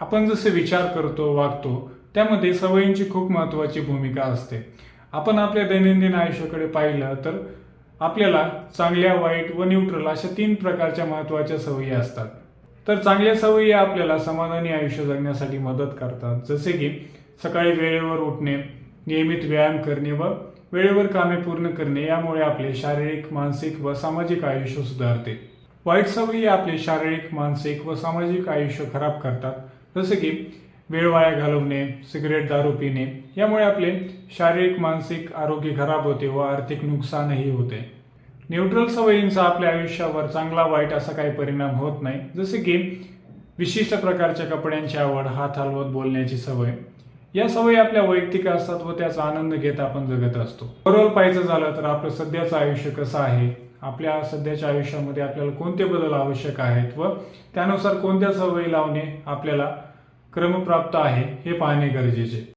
आपण जसे विचार करतो वागतो त्यामध्ये सवयींची खूप महत्त्वाची भूमिका असते. आपण आपल्या दैनंदिन आयुष्याकडे पाहिलं तर आपल्याला चांगल्या, वाईट व न्यूट्रल अशा 3 प्रकारच्या महत्त्वाच्या सवयी असतात. तर चांगल्या सवयी आपल्याला समाधानी आयुष्य जगण्यासाठी मदत करतात. जसे की सकाळी वेळेवर उठणे, नियमित व्यायाम करणे व वेळेवर कामे पूर्ण करणे, यामुळे आपले शारीरिक, मानसिक व सामाजिक आयुष्य सुधारते. वाईट सवयी आपले शारीरिक, मानसिक व सामाजिक आयुष्य खराब करतात. जसे की वेळ वाया घालवणे, सिगरेट, दारू पिणे, यामुळे आपले शारीरिक, मानसिक आरोग्य खराब होते व आर्थिक नुकसानही होते. न्यूट्रल सवयींचा आपल्या आयुष्यावर चांगला वाईट असा काही परिणाम होत नाही. जसे की विशिष्ट प्रकारच्या कपड्यांची आवड, हात हलवत बोलण्याची सवय, या सवयी आपल्या वैयक्तिक असतात व त्याचा आनंद घेत आपण जगत असतो. ओव्हरऑल पाहायचं झालं तर आपलं सध्याचं आयुष्य कसं आहे, आपल्या सध्याच्या आयुष्यामध्ये आपल्याला कोणते बदल आवश्यक आहेत व त्यानुसार कोणत्या सवयी लावणे आपल्याला क्रमप्राप्त आहे हे पाहणे गरजेचे.